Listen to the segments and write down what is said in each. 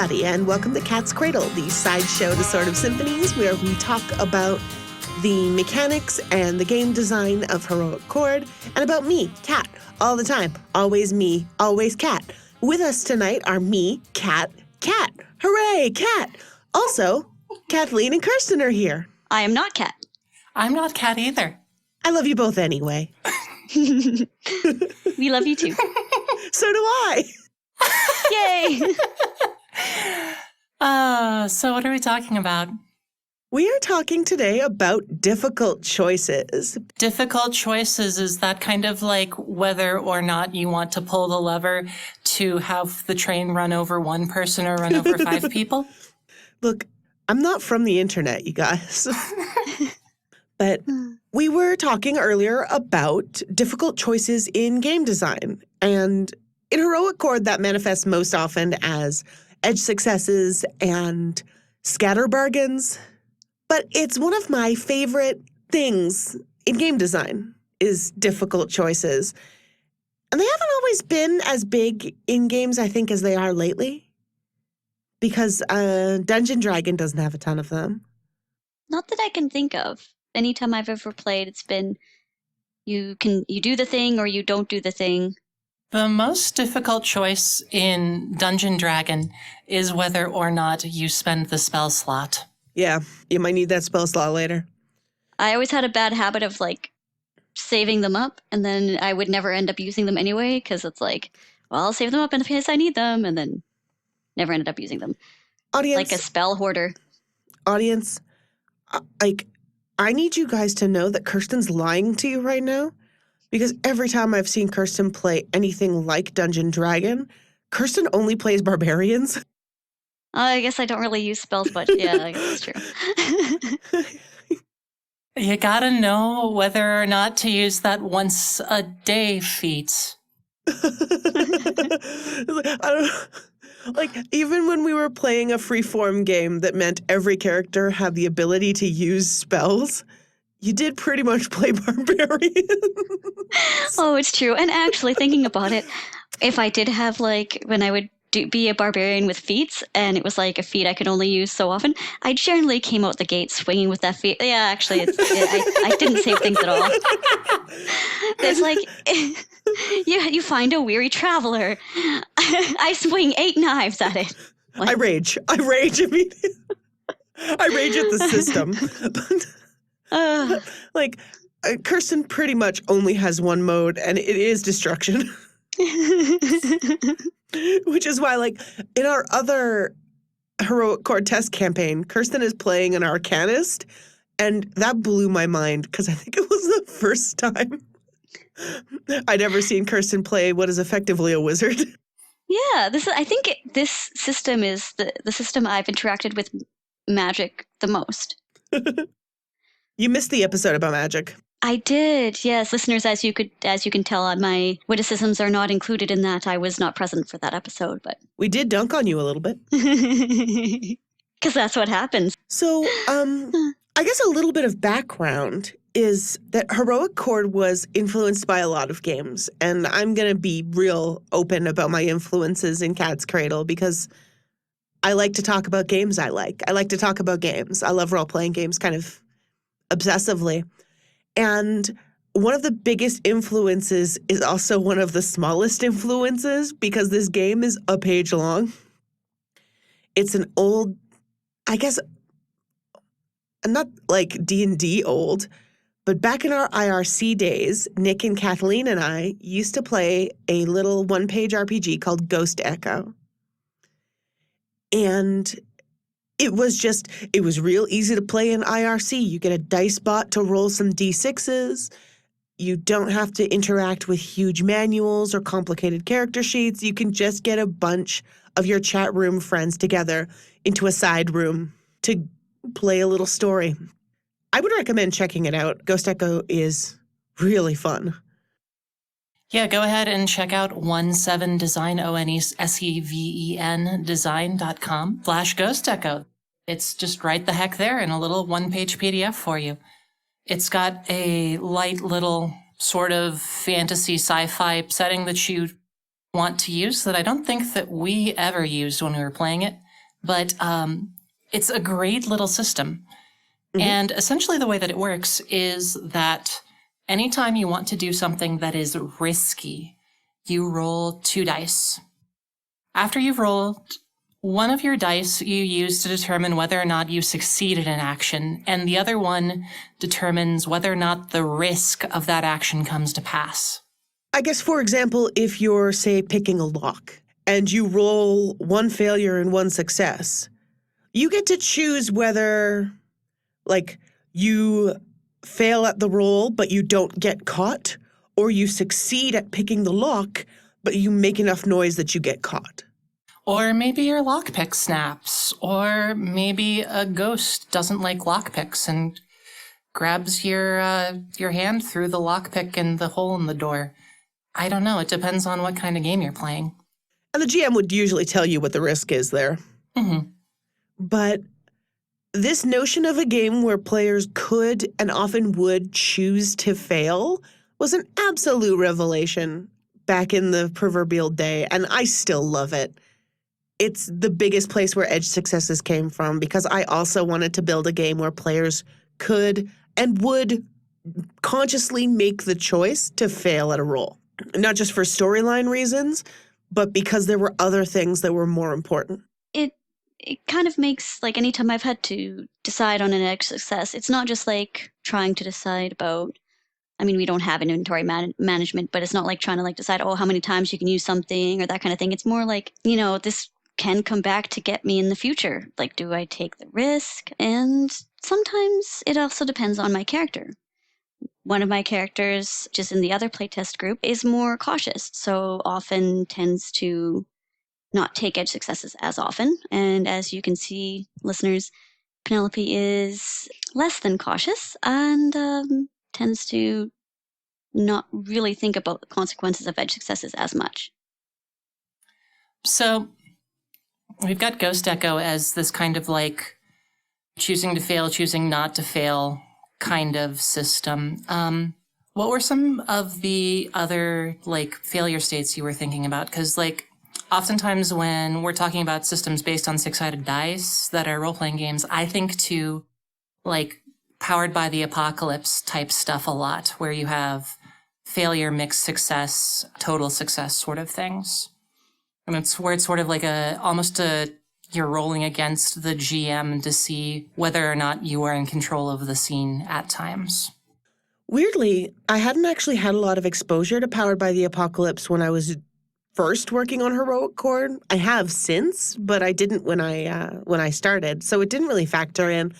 everybody, and welcome to Cat's Cradle, the sideshow to Sort of Symphonies, where we talk about the mechanics and the game design of Heroic Chord, and about me, Cat, all the time. Always me, always Cat. With us tonight are me, Cat. Hooray, Cat! Also, Kathleen and Kirsten are here. I am not Cat. I'm not Cat either. I love you both anyway. We love you too. So do I. Yay! So what are we talking about? We are talking today about difficult choices. Difficult choices, is that kind of like whether or not you want to pull the lever to have the train run over one person or run over 5 people? Look, I'm not from the internet, you guys. But we were talking earlier about difficult choices in game design. And in Heroic Chord, that manifests most often as edge successes and scatter bargains. But it's one of my favorite things in game design is difficult choices. And they haven't always been as big in games, I think, as they are lately. Because Dungeon Dragon doesn't have a ton of them. Not that I can think of. Anytime I've ever played, it's been you do the thing or you don't do the thing. The most difficult choice in Dungeon Dragon is whether or not you spend the spell slot. Yeah, you might need that spell slot later. I always had a bad habit of saving them up, and then I would never end up using them anyway, because it's well, I'll save them up in case I need them, and then never ended up using them. Audience. Like a spell hoarder. Audience, I need you guys to know that Kirsten's lying to you right now, because every time I've seen Kirsten play anything like Dungeon Dragon, Kirsten only plays barbarians. I guess I don't really use spells much. Yeah, I guess it's true. You gotta know whether or not to use that once a day feat. I don't even when we were playing a freeform game that meant every character had the ability to use spells, you did pretty much play barbarian. Oh, it's true. And actually, thinking about it, if I did have when I would be a barbarian with feats, and it was a feat I could only use so often, I generally came out the gate swinging with that feat. Yeah, actually, I didn't save things at all. It's you find a weary traveler. I swing 8 knives at it. I rage immediately. I rage at the system. Kirsten pretty much only has one mode, and it is destruction. Which is why, in our other Heroic Chord test campaign, Kirsten is playing an Arcanist, and that blew my mind, because I think it was the first time I'd ever seen Kirsten play what is effectively a wizard. Yeah, I think this system is the system I've interacted with magic the most. You missed the episode about magic. I did, yes. Listeners, as you can tell, my witticisms are not included in that. I was not present for that episode, but we did dunk on you a little bit. Because that's what happens. So, I guess a little bit of background is that Heroic Chord was influenced by a lot of games, and I'm going to be real open about my influences in Cat's Cradle because I like to talk about games I like. I like to talk about games. I love role-playing games kind of obsessively. And one of the biggest influences is also one of the smallest influences because this game is a page long. It's an old, I guess, not like D&D old, but back in our IRC days, Nick and Kathleen and I used to play a little one-page RPG called Ghost Echo. And it was real easy to play in IRC. You get a dice bot to roll some D6s. You don't have to interact with huge manuals or complicated character sheets. You can just get a bunch of your chat room friends together into a side room to play a little story. I would recommend checking it out. Ghost Echo is really fun. Yeah, go ahead and check out 17design, ONESEVEN design.com/Ghost Echo. It's just right the heck there in a little one-page PDF for you. It's got a light little sort of fantasy sci-fi setting that you want to use that I don't think that we ever used when we were playing it. But it's a great little system. Mhm. And essentially the way that it works is that anytime you want to do something that is risky, you roll 2 dice. After you've rolled, one of your dice you use to determine whether or not you succeed in an action, and the other one determines whether or not the risk of that action comes to pass. I guess, for example, if you're, say, picking a lock and you roll 1 failure and 1 success, you get to choose whether, like, you fail at the roll but you don't get caught, or you succeed at picking the lock but you make enough noise that you get caught. Or maybe your lockpick snaps, or maybe a ghost doesn't like lockpicks and grabs your hand through the lockpick and the hole in the door. I don't know. It depends on what kind of game you're playing. And the GM would usually tell you what the risk is there. Mm-hmm. But this notion of a game where players could and often would choose to fail was an absolute revelation back in the proverbial day, and I still love it. It's the biggest place where edge successes came from, because I also wanted to build a game where players could and would consciously make the choice to fail at a roll. Not just for storyline reasons, but because there were other things that were more important. It kind of makes, like, anytime I've had to decide on an edge success, it's not just like trying to decide about, I mean, we don't have inventory management, but it's not like trying to like decide, oh, how many times you can use something or that kind of thing. It's more like, this can come back to get me in the future. Like, do I take the risk? And sometimes it also depends on my character. One of my characters, just in the other playtest group, is more cautious, so often tends to not take edge successes as often. And as you can see, listeners, Penelope is less than cautious and tends to not really think about the consequences of edge successes as much. So we've got Ghost Echo as this kind of like choosing to fail, choosing not to fail kind of system. What were some of the other like failure states you were thinking about? Because like oftentimes when we're talking about systems based on 6-sided dice that are role-playing games, I think to like Powered by the Apocalypse type stuff a lot, where you have failure, mixed success, total success sort of things. And it's where it's sort of like you're rolling against the GM to see whether or not you are in control of the scene at times. Weirdly, I hadn't actually had a lot of exposure to Powered by the Apocalypse when I was first working on Heroic Chord. I have since, but I didn't when I started, so it didn't really factor in.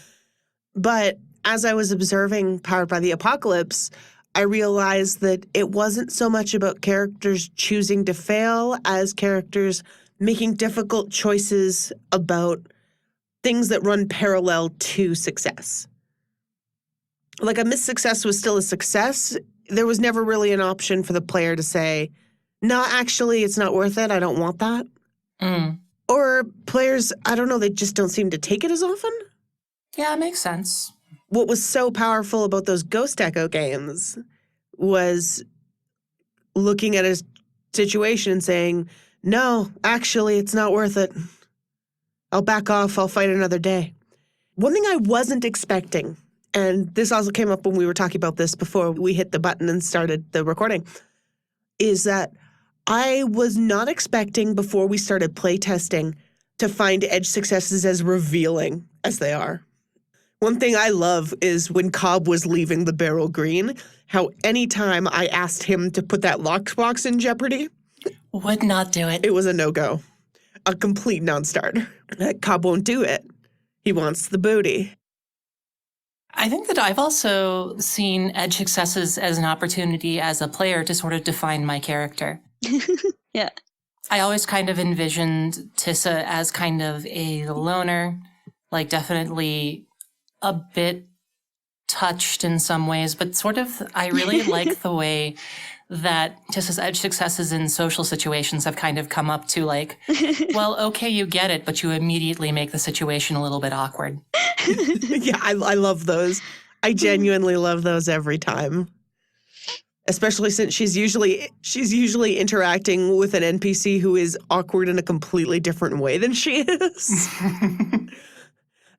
But as I was observing Powered by the Apocalypse, I realized that it wasn't so much about characters choosing to fail as characters making difficult choices about things that run parallel to success. Like a missed success was still a success. There was never really an option for the player to say, no, actually, it's not worth it. I don't want that. Mm. Or players, I don't know, they just don't seem to take it as often. Yeah, it makes sense. What was so powerful about those Ghost Echo games was looking at a situation and saying, no, actually, it's not worth it. I'll back off. I'll fight another day. One thing I wasn't expecting, and this also came up when we were talking about this before we hit the button and started the recording, is that I was not expecting before we started playtesting to find edge successes as revealing as they are. One thing I love is when Cobb was leaving the Barrel Green, how anytime I asked him to put that lockbox in jeopardy, would not do it. It was a no-go. A complete non-starter. Cobb won't do it. He wants the booty. I think that I've also seen edge successes as an opportunity as a player to sort of define my character. Yeah. I always kind of envisioned Tissa as kind of a loner, like definitely a bit touched in some ways, but sort of I really like the way that Tissa's edge successes in social situations have kind of come up to like, well, okay, you get it, but you immediately make the situation a little bit awkward. Yeah, I love those. I genuinely love those every time. especially since she's usually interacting with an NPC who is awkward in a completely different way than she is.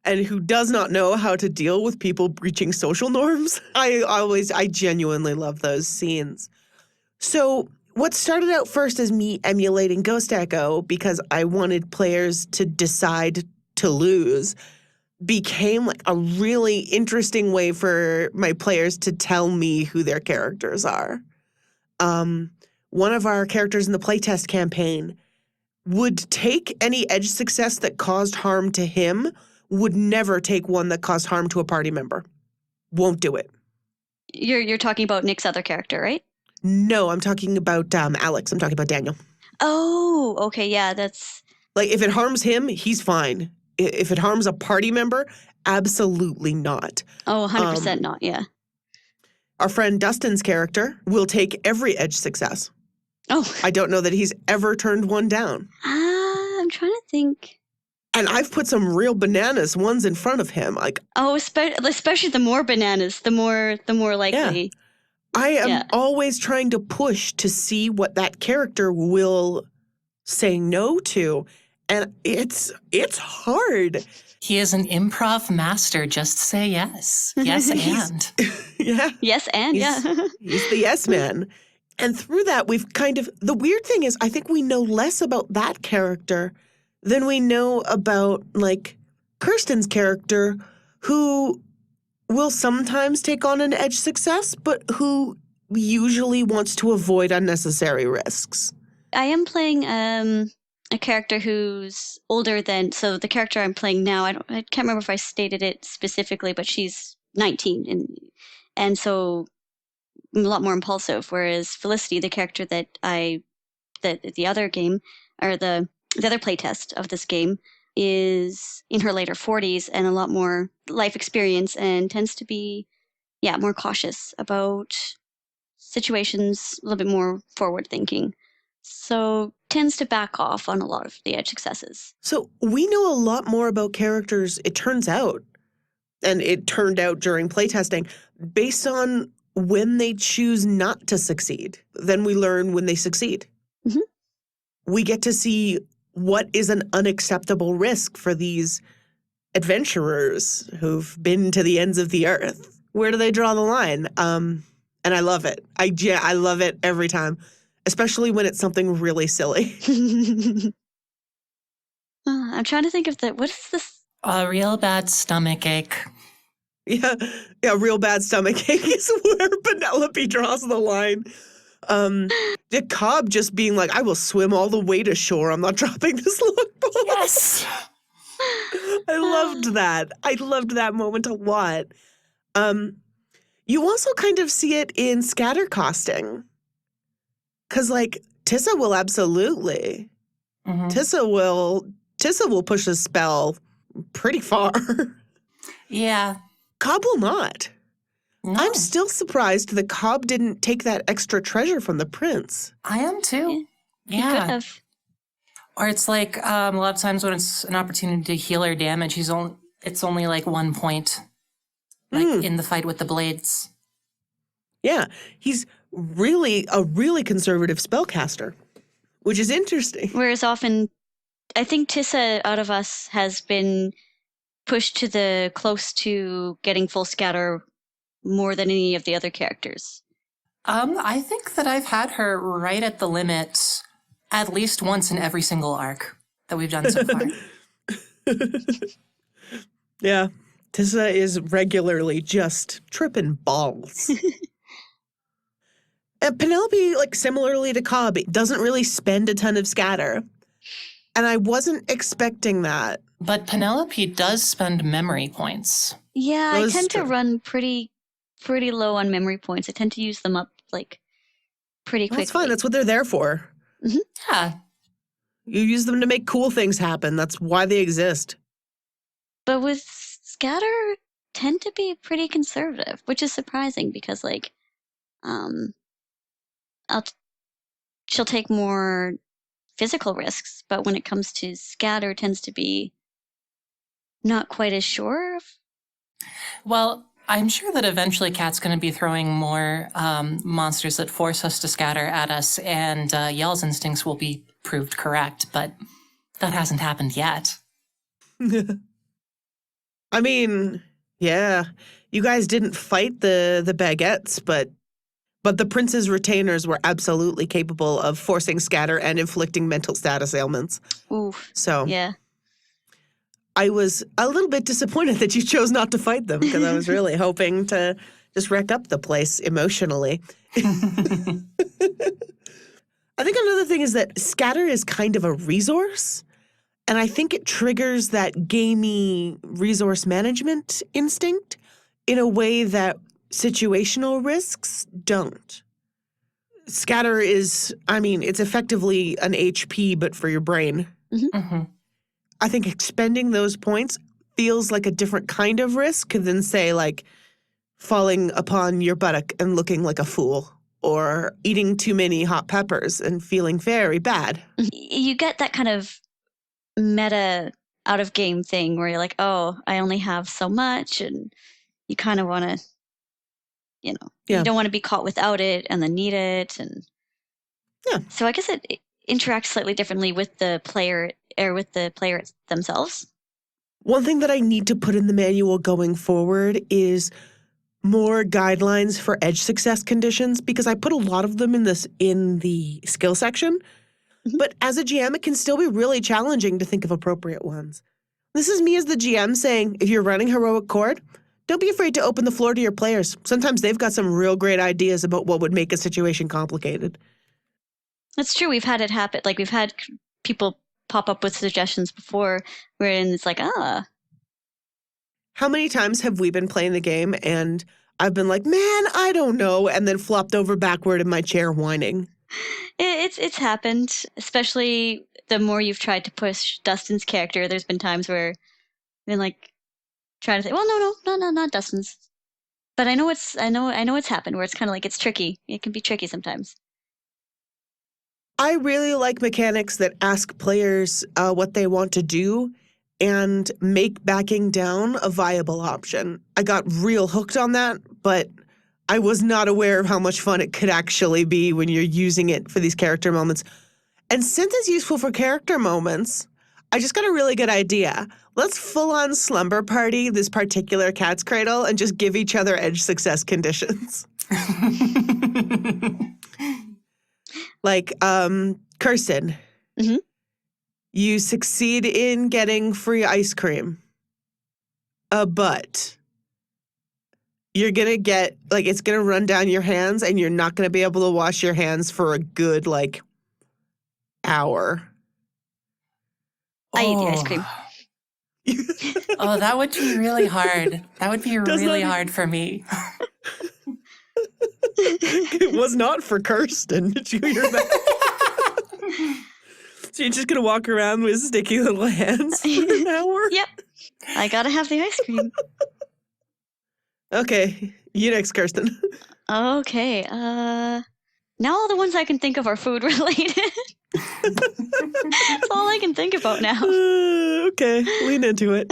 And who does not know how to deal with people breaching social norms. I genuinely love those scenes. So what started out first as me emulating Ghost Echo because I wanted players to decide to lose became like a really interesting way for my players to tell me who their characters are. One of our characters in the playtest campaign would take any edge success that caused harm to him, would never take one that caused harm to a party member. Won't do it. You're talking about Nick's other character, right? No, I'm talking about Alex. I'm talking about Daniel. Oh, okay, yeah, that's... Like, if it harms him, he's fine. If it harms a party member, absolutely not. Oh, 100% not, yeah. Our friend Dustin's character will take every edge success. Oh. I don't know that he's ever turned one down. I'm trying to think. And I've put some real bananas ones in front of him. Like, oh, especially the more bananas, the more likely. Yeah. I am always trying to push to see what that character will say no to. And it's hard. He is an improv master. Just say yes. Yes, and. Yeah. Yes, and, He's the yes man. And through that, we've the weird thing is, I think we know less about that character than we know about, like, Kirsten's character, who will sometimes take on an edge success, but who usually wants to avoid unnecessary risks. I am playing a character who's older than, so the character I'm playing now, I can't remember if I stated it specifically, but she's 19, and so a lot more impulsive, whereas Felicity, the character that the other game, or the other playtest of this game, is in her later 40s and a lot more life experience and tends to be, more cautious about situations, a little bit more forward thinking. So tends to back off on a lot of the edge successes. So we know a lot more about characters, it turns out, and it turned out during playtesting, based on when they choose not to succeed than we learn when they succeed. Mm-hmm. We get to see what is an unacceptable risk for these adventurers who've been to the ends of the earth. Where do they draw the line? And I love it. I love it every time, especially when it's something really silly. I'm trying to think of what is this? A real bad stomach ache. Yeah, real bad stomach ache is where Penelope draws the line. The Cobb just being like, I will swim all the way to shore. I'm not dropping this logbook. Yes. I loved that. I loved that moment a lot. You also kind of see it in scatter costing. Because, like, Tissa will absolutely. Mm-hmm. Tissa will push a spell pretty far. Yeah. Cobb will not. No. I'm still surprised that Cobb didn't take that extra treasure from the prince. I am too. Yeah. He could have. Or it's like a lot of times when it's an opportunity to heal or damage, it's only like 1 point, like in the fight with the blades. Yeah, he's really a really conservative spellcaster, which is interesting. Whereas often, I think Tissa out of us has been pushed to the close to getting full scatter more than any of the other characters. I think that I've had her right at the limit at least once in every single arc that we've done so far. Yeah, Tissa is regularly just tripping balls. And Penelope, like similarly to Cobb, doesn't really spend a ton of scatter. And I wasn't expecting that. But Penelope does spend memory points. Yeah, I tend to run pretty low on memory points. I tend to use them up like pretty quickly. That's fine. That's what they're there for. Mm-hmm. Yeah. You use them to make cool things happen. That's why they exist. But with scatter, tend to be pretty conservative, which is surprising because like, she'll take more physical risks, but when it comes to scatter, tends to be not quite as sure. Well, I'm sure that eventually Cat's going to be throwing more monsters that force us to scatter at us, and Yell's instincts will be proved correct, but that hasn't happened yet. I mean, yeah, you guys didn't fight the baguettes, but the prince's retainers were absolutely capable of forcing scatter and inflicting mental status ailments. Oof. So Yeah. I was a little bit disappointed that you chose not to fight them because I was really hoping to just wreck up the place emotionally. I think another thing is that scatter is kind of a resource, and I think it triggers that gamey resource management instinct in a way that situational risks don't. Scatter is, I mean, it's effectively an HP, but for your brain. Mm-hmm. I think expending those points feels like a different kind of risk than, say, like falling upon your buttock and looking like a fool or eating too many hot peppers and feeling very bad. You get that kind of meta out of game thing where you're like, oh, I only have so much, and you kind of want to, you don't want to be caught without it and then need it. And Yeah. So I guess it interacts slightly differently with the player or with the players themselves. One thing that I need to put in the manual going forward is more guidelines for edge success conditions, because I put a lot of them in the skill section. Mhm. But as a GM, it can still be really challenging to think of appropriate ones. This is me as the GM saying, if you're running Heroic Chord, don't be afraid to open the floor to your players. Sometimes they've got some real great ideas about what would make a situation complicated. That's true. We've had it happen. Like, we've had people pop up with suggestions before wherein it's like, How many times have we been playing the game and I've been like, man, I don't know, and then flopped over backward in my chair whining? It's happened, especially the more you've tried to push Dustin's character. There's been times where I've been like trying to say, well, no, not Dustin's. But I know it's happened where it's kind of like it's tricky. It can be tricky sometimes. I really like mechanics that ask players what they want to do and make backing down a viable option. I got real hooked on that, but I was not aware of how much fun it could actually be when you're using it for these character moments. And since it's useful for character moments, I just got a really good idea. Let's full-on slumber party this particular Cat's Cradle and just give each other edge success conditions. Like, Kirsten, Mhm. you succeed in getting free ice cream, but you're going to get, like, it's going to run down your hands and you're not going to be able to wash your hands for a good, like, hour. I eat the ice cream. Oh, that would be really hard. That would be Does really not- hard for me. It was not for Kirsten. Did you hear that? So you're just going to walk around with sticky little hands for an hour? Yep. I gotta have the ice cream. Okay, you next, Kirsten. Okay. Now all the ones I can think of are food related. That's all I can think about now. Okay, lean into it.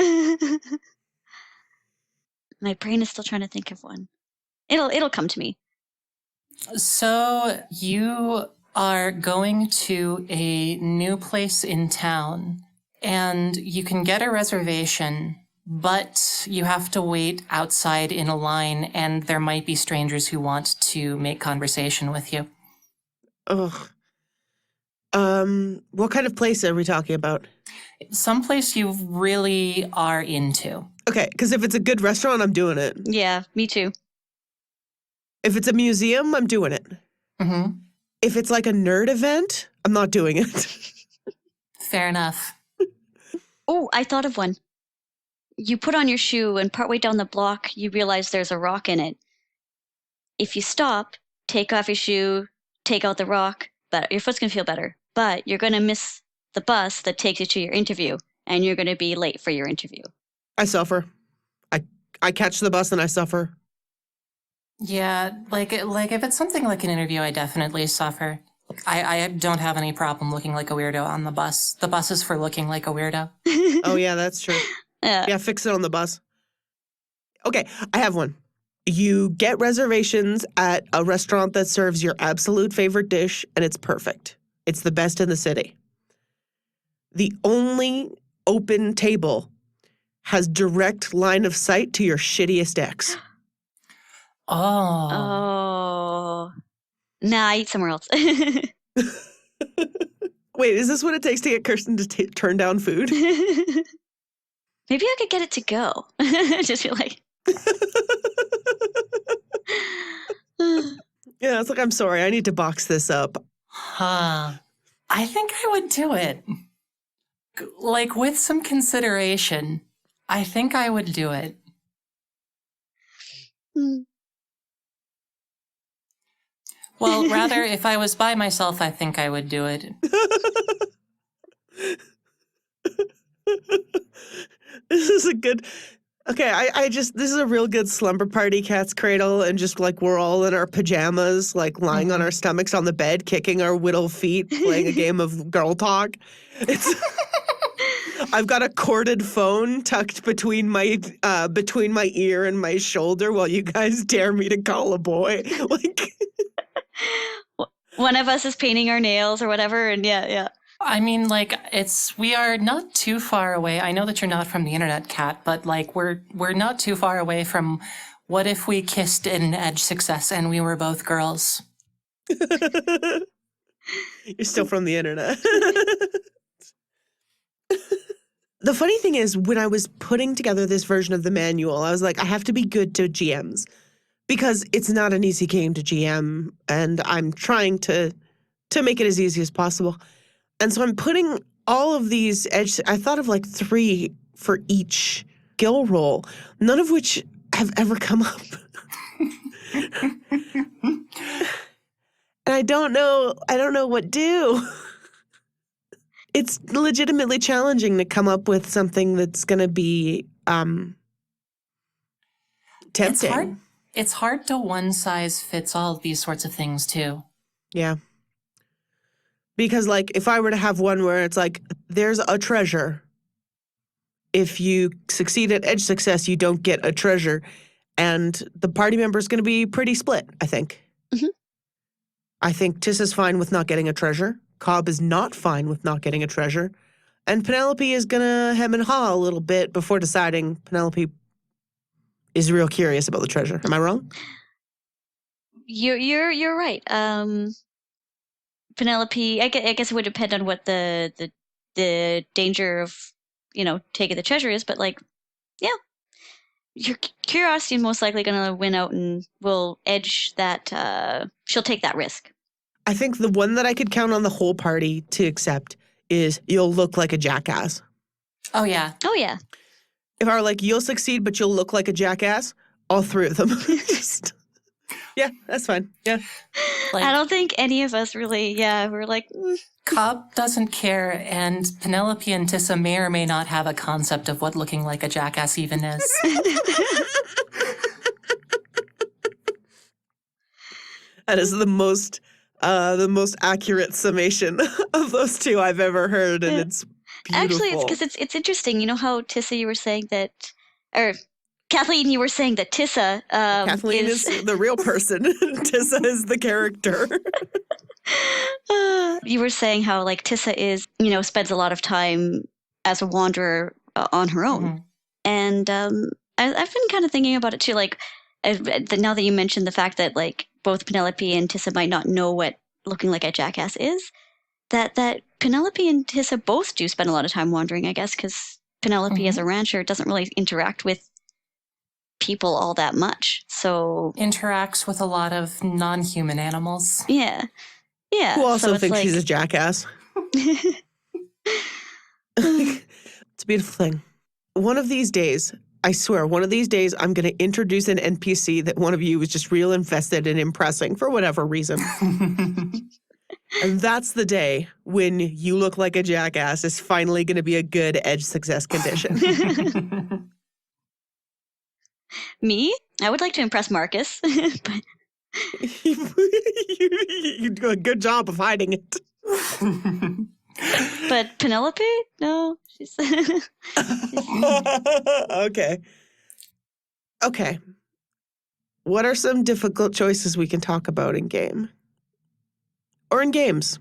My brain is still trying to think of one. It'll come to me. So you are going to a new place in town, and you can get a reservation, but you have to wait outside in a line, and there might be strangers who want to make conversation with you. Ugh. What kind of place are we talking about? Someplace you really are into. Okay, because if it's a good restaurant, I'm doing it. Yeah, me too. If it's a museum, I'm doing it. Mm-hmm. If it's like a nerd event, I'm not doing it. Fair enough. Oh, I thought of one. You put on your shoe, and partway down the block, you realize there's a rock in it. If you stop, take off your shoe, take out the rock, but your foot's gonna feel better. But you're gonna miss the bus that takes you to your interview, and you're gonna be late for your interview. I suffer. I catch the bus and I suffer. Yeah, like if it's something like an interview, I definitely suffer. I don't have any problem looking like a weirdo on the bus. The bus is for looking like a weirdo. Oh, yeah, that's true. Yeah. Yeah, fix it on the bus. Okay, I have one. You get reservations at a restaurant that serves your absolute favorite dish, and it's perfect. It's the best in the city. The only open table has direct line of sight to your shittiest ex. Oh. Oh. Nah, I eat somewhere else. Wait, is this what it takes to get Kirsten to turn down food? Maybe I could get it to go. Just be like, Yeah, it's like, I'm sorry, I need to box this up. Huh. I think I would do it. Like, with some consideration, I think I would do it. Well, rather, if I was by myself, I think I would do it. This is a good... Okay, this is a real good slumber party, Cat's Cradle, and just like we're all in our pajamas, like lying on our stomachs on the bed, kicking our whittle feet, playing a game of girl talk. I've got a corded phone tucked between my ear and my shoulder while you guys dare me to call a boy. Like, one of us is painting our nails or whatever, and yeah. I mean, like, we are not too far away. I know that you're not from the internet, Kat, but like we're not too far away from what if we kissed in Edge Success and we were both girls? You're still from the internet. The funny thing is, when I was putting together this version of the manual, I was like, I have to be good to GMs because it's not an easy game to GM, and I'm trying to make it as easy as possible. And so I'm putting all of these I thought of like 3 for each skill roll, none of which have ever come up. And I don't know what to do. It's legitimately challenging to come up with something that's going to be tempting. It's hard to one size fits all these sorts of things too. Yeah. Because, like, if I were to have one where it's like, there's a treasure. If you succeed at Edge Success, you don't get a treasure. And the party member is going to be pretty split, I think. Mm-hmm. I think Tissa's fine with not getting a treasure. Cobb is not fine with not getting a treasure. And Penelope is going to hem and haw a little bit before deciding Penelope is real curious about the treasure. Am I wrong? You're right. Penelope, I guess it would depend on what the danger of, taking the treasure is, but like, yeah, your curiosity is most likely going to win out and will edge that, she'll take that risk. I think the one that I could count on the whole party to accept is you'll look like a jackass. Oh, yeah. Oh, yeah. If I were like, you'll succeed, but you'll look like a jackass, all 3 of them. Yeah, that's fine. Yeah. Like, I don't think any of us really, we're like... Cobb doesn't care, and Penelope and Tissa may or may not have a concept of what looking like a jackass even is. That is the most accurate summation of those 2 I've ever heard, and it's beautiful. Actually, it's because it's interesting. You know how, Tissa, you were saying that... Or... Kathleen, you were saying that Tissa Kathleen is the real person. Tissa is the character. You were saying how, like, Tissa is, spends a lot of time as a wanderer on her own. Mm-hmm. And I've been kind of thinking about it, too. Like, now that you mentioned the fact that, like, both Penelope and Tissa might not know what looking like a jackass is, that Penelope and Tissa both do spend a lot of time wandering, I guess, because Penelope, as a rancher, doesn't really interact with people all that much, so interacts with a lot of non-human animals. Yeah. Who also thinks she's a jackass. It's a beautiful thing. One of these days, I swear, I'm going to introduce an NPC that one of you is just real invested in impressing for whatever reason. And that's the day when you look like a jackass is finally going to be a good Edge Success condition. Me? I would like to impress Marcus. But... you do a good job of hiding it. But Penelope? No. She's... Okay. What are some difficult choices we can talk about in game? Or in games?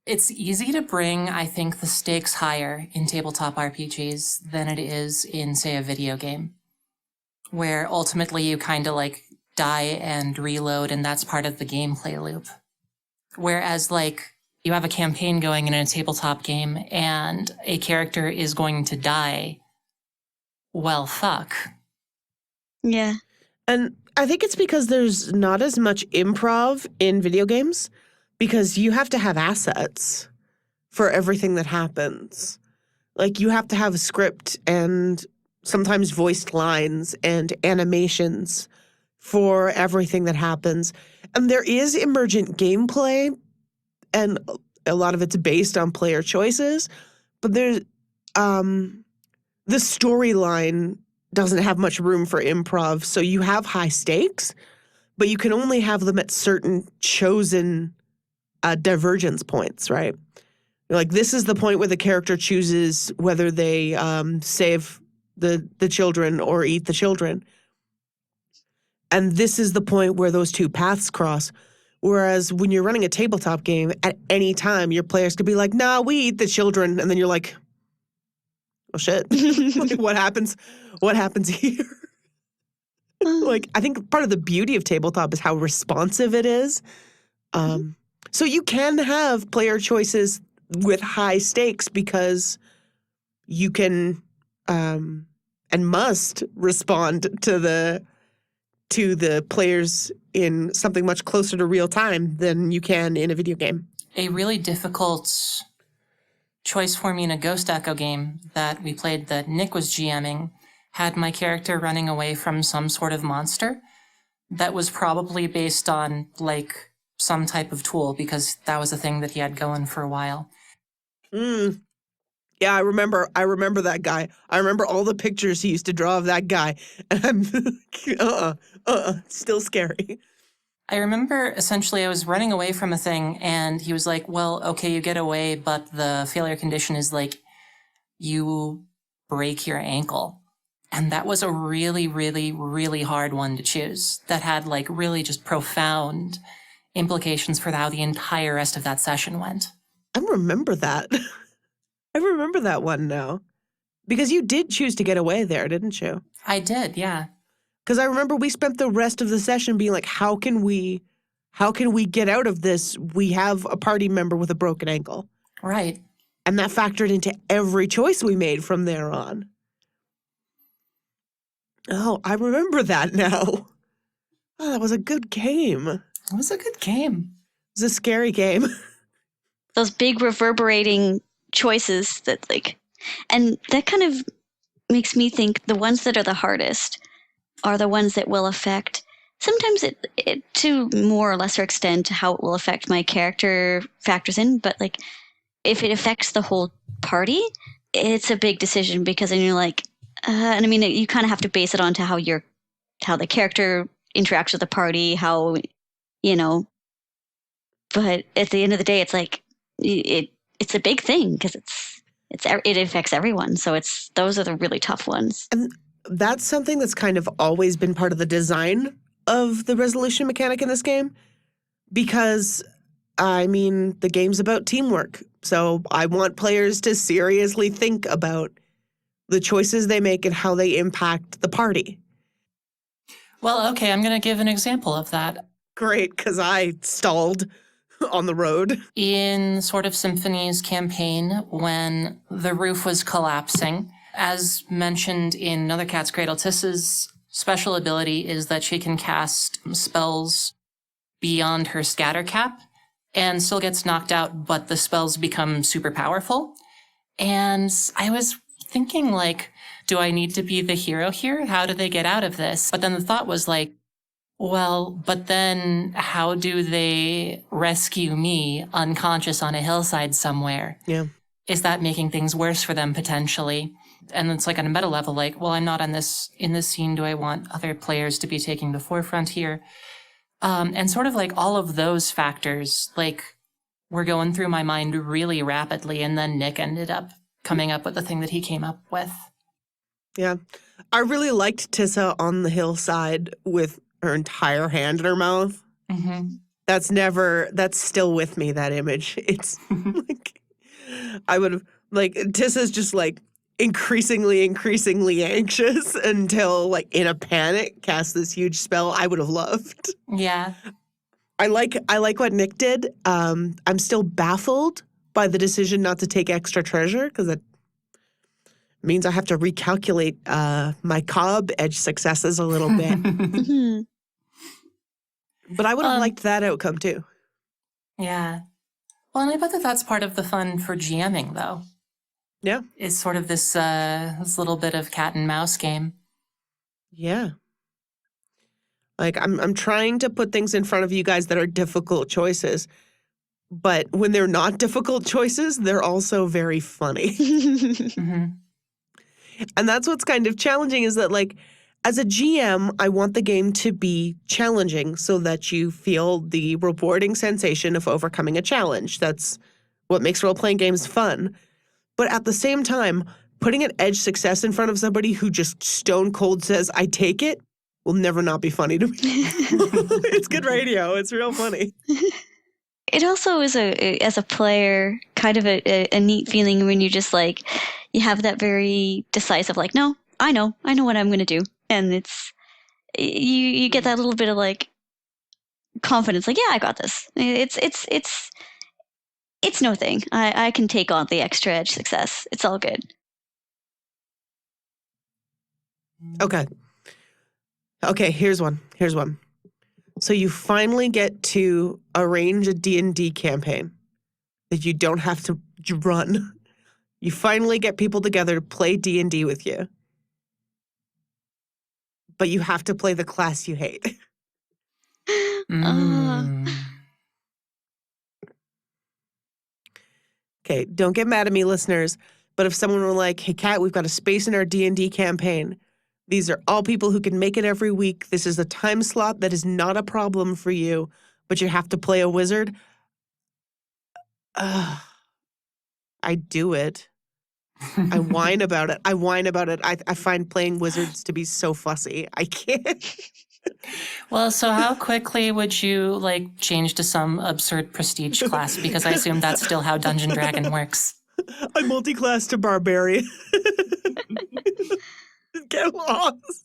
It's easy to bring, I think, the stakes higher in tabletop RPGs than it is in, say, a video game, where ultimately you kind of like die and reload, and that's part of the gameplay loop. Whereas, like, you have a campaign going in a tabletop game and a character is going to die, well, fuck. Yeah. And I think it's because there's not as much improv in video games because you have to have assets for everything that happens. Like, you have to have a script and sometimes voiced lines and animations for everything that happens. And there is emergent gameplay, and a lot of it's based on player choices, but there's the storyline doesn't have much room for improv, so you have high stakes, but you can only have them at certain chosen divergence points, right? Like, this is the point where the character chooses whether they save the children or eat the children. And this is the point where those two paths cross. Whereas when you're running a tabletop game, at any time, your players could be like, nah, we eat the children. And then you're like, oh, shit. Like, what happens? What happens here? Like, I think part of the beauty of tabletop is how responsive it is. So you can have player choices with high stakes because you can and must respond to the players in something much closer to real time than you can in a video game. A really difficult choice for me in a Ghost Echo game that we played that Nick was GMing had my character running away from some sort of monster that was probably based on, like, some type of tool, because that was a thing that he had going for a while. Yeah, I remember that guy. I remember all the pictures he used to draw of that guy. And I'm still scary. I remember essentially I was running away from a thing and he was like, well, okay, you get away, but the failure condition is like you break your ankle. And that was a really, really, really hard one to choose that had like really just profound implications for how the entire rest of that session went. I remember that. I remember that one now. Because you did choose to get away there, didn't you? I did, yeah. Because I remember we spent the rest of the session being like, how can we get out of this? We have a party member with a broken ankle. Right. And that factored into every choice we made from there on. Oh, I remember that now. Oh, that was a good game. It It was a good game. was a scary game. Those big reverberating choices that like, and that kind of makes me think the ones that are the hardest are the ones that will affect, sometimes it to more or lesser extent how it will affect my character factors in, but like if it affects the whole party, it's a big decision because then you're like, and I mean, you kind of have to base it on to how the character interacts with the party, how, you know, but at the end of the day, it's like, it's a big thing because it affects everyone. So those are the really tough ones. And that's something that's kind of always been part of the design of the resolution mechanic in this game. Because, I mean, the game's about teamwork. So I want players to seriously think about the choices they make and how they impact the party. Well, okay, I'm going to give an example of that. Great, because I stalled on the road. In sort of Symphony's campaign, when the roof was collapsing, as mentioned in Another Cat's Cradle, Tiss's special ability is that she can cast spells beyond her scatter cap and still gets knocked out, but the spells become super powerful. And I was thinking, like, do I need to be the hero here? How do they get out of this? But then the thought was like, well, but then how do they rescue me unconscious on a hillside somewhere? Yeah. Is that making things worse for them potentially? And it's like on a meta level, like, well, I'm not in this scene. Do I want other players to be taking the forefront here? And sort of like all of those factors, like, were going through my mind really rapidly. And then Nick ended up coming up with the thing that he came up with. Yeah. I really liked Tissa on the hillside with her entire hand in her mouth. Mm-hmm. That's still with me, that image. It's like, I would have, like, Tissa's just like increasingly anxious until, like, in a panic, cast this huge spell. I would have loved. Yeah. I like what Nick did. I'm still baffled by the decision not to take extra treasure because it means I have to recalculate my cob edge successes a little bit. Hmm. But I would have liked that outcome too. Yeah. Well, and I bet that that's part of the fun for GMing, though. Yeah. Is sort of this little bit of cat and mouse game. Yeah. Like I'm trying to put things in front of you guys that are difficult choices. But when they're not difficult choices, they're also very funny. Mm-hmm. And that's what's kind of challenging is that, like, as a GM, I want the game to be challenging so that you feel the rewarding sensation of overcoming a challenge. That's what makes role-playing games fun. But at the same time, putting an edge success in front of somebody who just stone cold says, I take it, will never not be funny to me. It's good radio. It's real funny. It also is as a player, kind of a neat feeling when you just like, you have that very decisive, like, no, I know what I'm going to do. And it's, you get that little bit of like confidence, like, yeah, I got this. It's no thing. I can take on the extra edge success. It's all good. Okay, here's one. So you finally get to arrange a D&D campaign that you don't have to run. You finally get people together to play D&D with you. But you have to play the class you hate. Okay, don't get mad at me, listeners. But if someone were like, hey, Kat, we've got a space in our D&D campaign. These are all people who can make it every week. This is a time slot that is not a problem for you, but you have to play a wizard. I do it. I whine about it. I find playing wizards to be so fussy. I can't. Well, so how quickly would you like change to some absurd prestige class? Because I assume that's still how Dungeon Dragon works. I multi-class to barbarian. Get lost.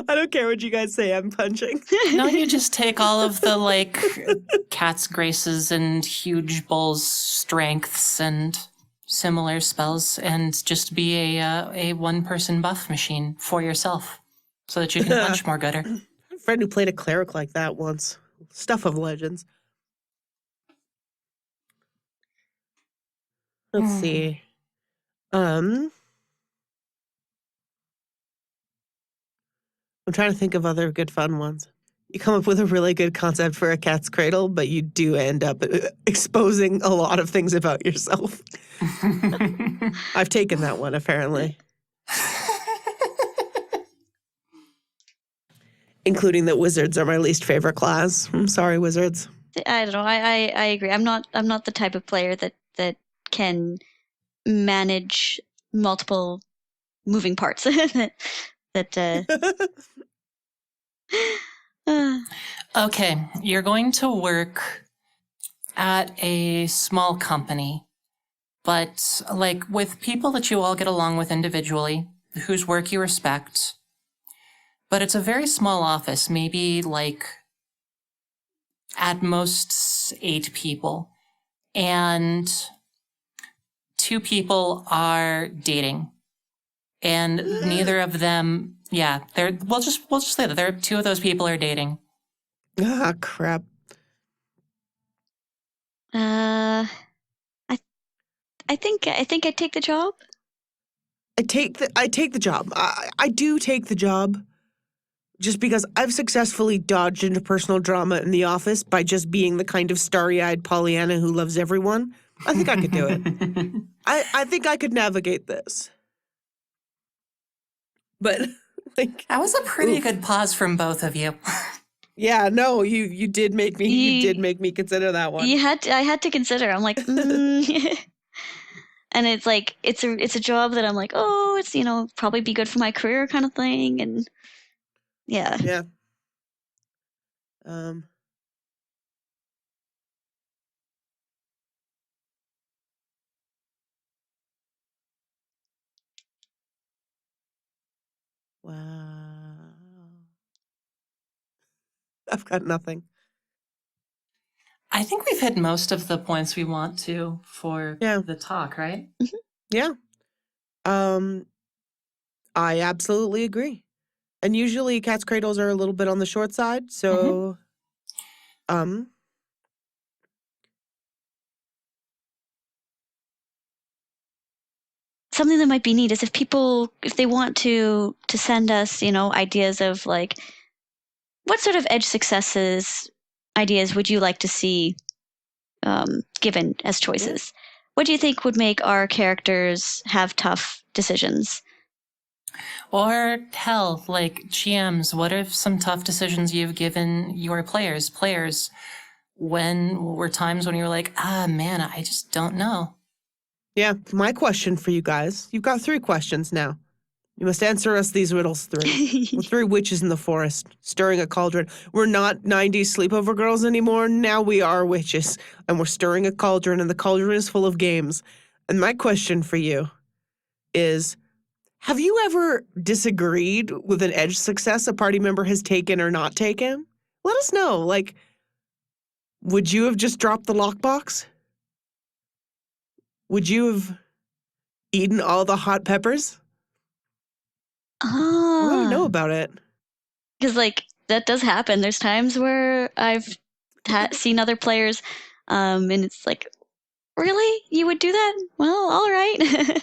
I don't care what you guys say. I'm punching. No, you just take all of the like cat's graces and huge bull's strengths and similar spells and just be a one-person buff machine for yourself so that you can punch more gooder. I had a friend who played a cleric like that once. Stuff of legends. Let's see. I'm trying to think of other good fun ones. You come up with a really good concept for a cat's cradle, but you do end up exposing a lot of things about yourself. I've taken that one, apparently. Including that wizards are my least favorite class. I'm sorry, wizards. I don't know. I agree. I'm not the type of player that can manage multiple moving parts. Okay, you're going to work at a small company, but like with people that you all get along with individually, whose work you respect. But it's a very small office, maybe like at most 8 people. And 2 people are dating. And neither of them, we'll just say that 2 of those people are dating. Ah, crap. I think I take the job. I take the job. I do take the job just because I've successfully dodged into personal drama in the office by just being the kind of starry-eyed Pollyanna who loves everyone. I think I could do it. I think I could navigate this. But like, that was a pretty good pause from both of you. Yeah, no, you did make me consider that one. I had to consider. I'm like, and And it's like it's a job that I'm like, oh, it's probably be good for my career kind of thing, and yeah. Yeah. Um. Wow. I've got nothing. I think we've hit most of the points we want to for Yeah. the talk, right? Yeah. Um. I absolutely agree. And usually cat's cradles are a little bit on the short side, so um Something that might be neat is if they want to send us, ideas of like what sort of edge successes ideas would you like to see given as choices? What do you think would make our characters have tough decisions? Or hell, like GMs, what are some tough decisions you've given your players, when were times when you were like, man, I just don't know. yeah, my question for you guys. You've got 3 questions now. You must answer us these riddles 3. We're 3 witches in the forest, stirring a cauldron. We're not 90s sleepover girls anymore. Now we are witches, and we're stirring a cauldron, and the cauldron is full of games. And my question for you is, have you ever disagreed with an edge success a party member has taken or not taken? Let us know. Like, would you have just dropped the lockbox? Would you have eaten all the hot peppers? I want to know about it. Because like that does happen. There's times where I've seen other players, and it's like, really, you would do that? Well, all right.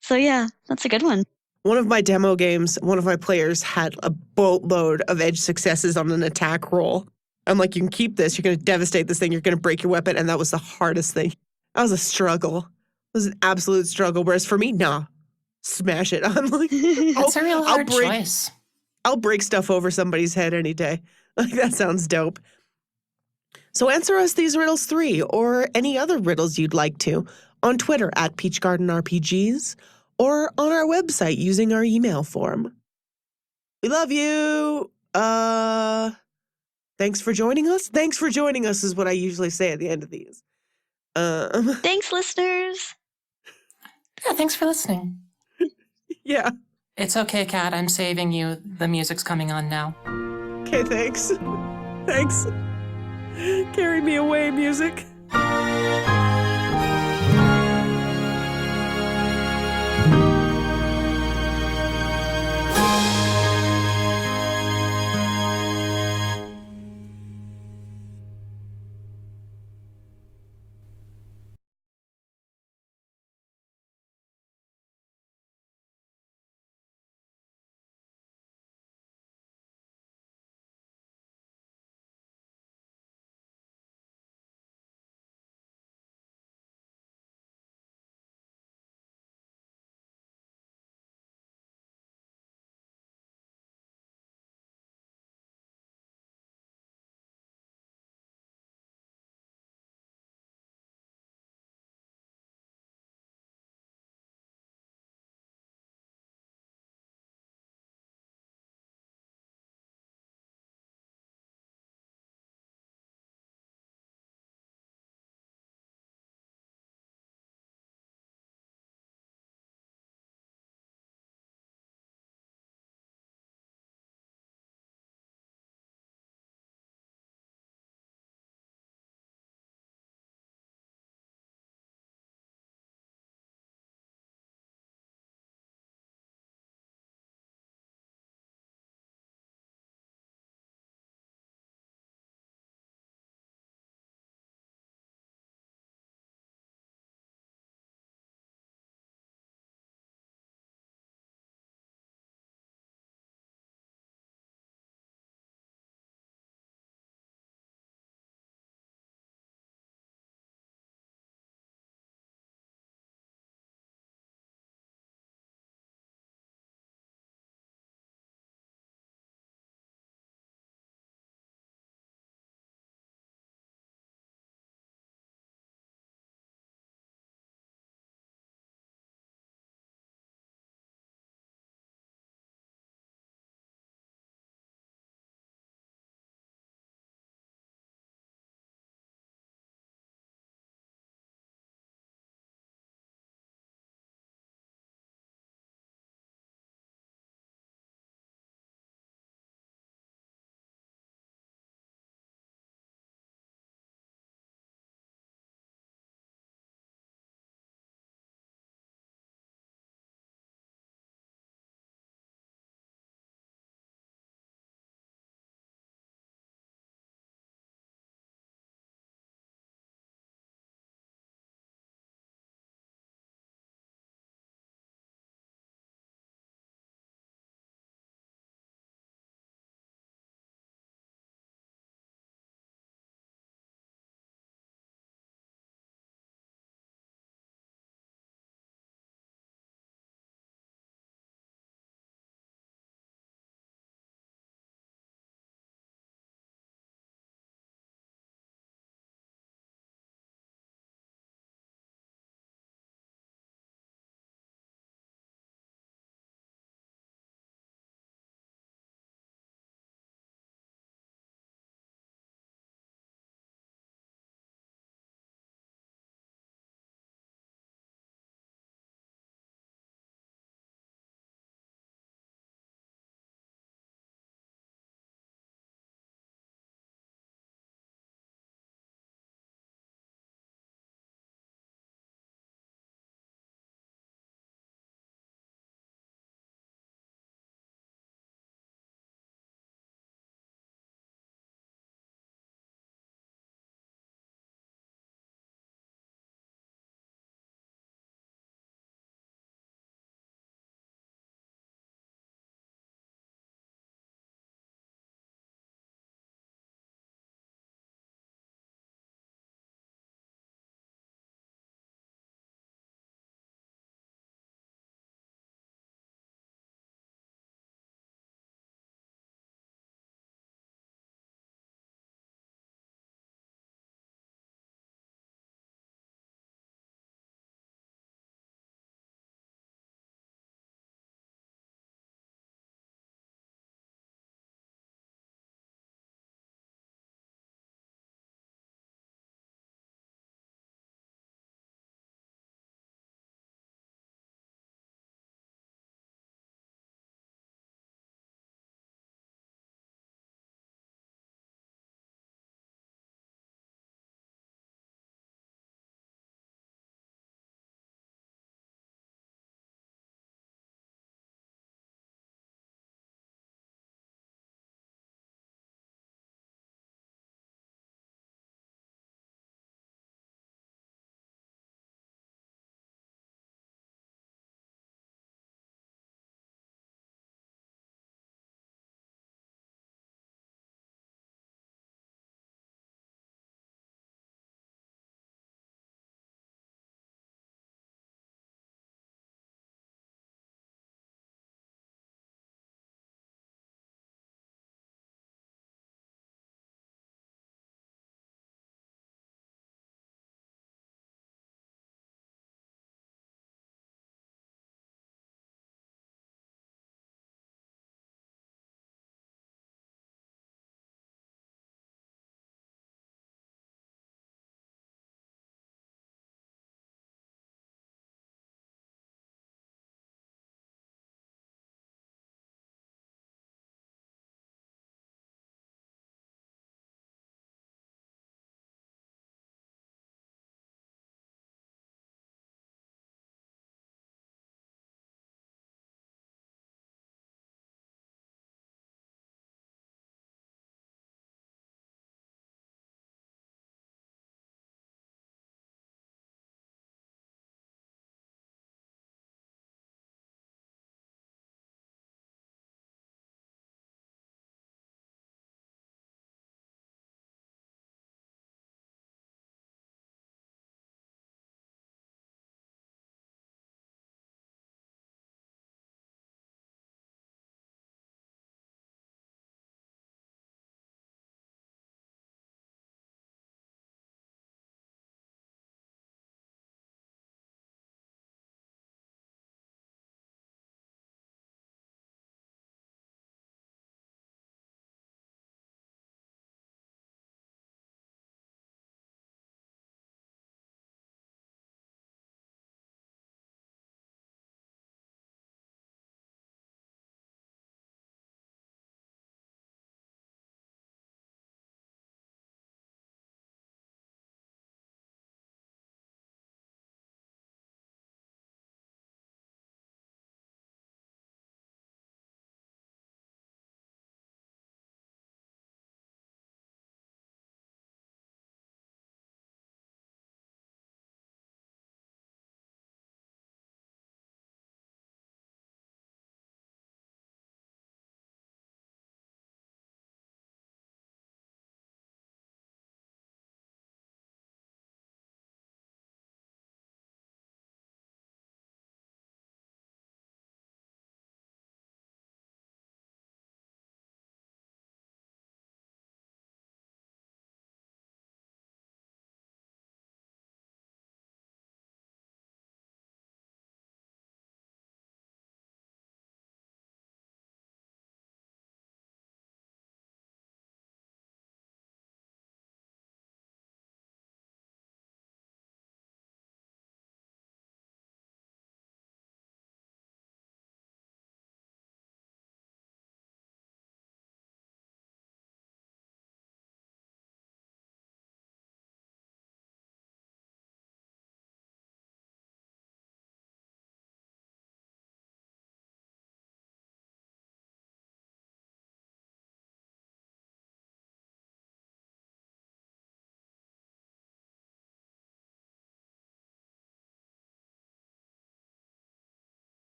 So yeah, that's a good one. One of my demo games, one of my players had a boatload of edge successes on an attack roll. I'm like, you can keep this. You're going to devastate this thing. You're going to break your weapon. And that was the hardest thing. That was a struggle. It was an absolute struggle. Whereas for me, nah, smash it. I'm like, That's a real hard break, choice. I'll break stuff over somebody's head any day. Like, that sounds dope. So answer us these riddles 3 or any other riddles you'd like to on Twitter at PeachGardenRPGs or on our website using our email form. We love you. Thanks for joining us. Thanks for joining us is what I usually say at the end of these. Thanks, listeners. Yeah, thanks for listening. Yeah. It's okay, Kat. I'm saving you. The music's coming on now. Okay, thanks. Thanks. Carry me away, music.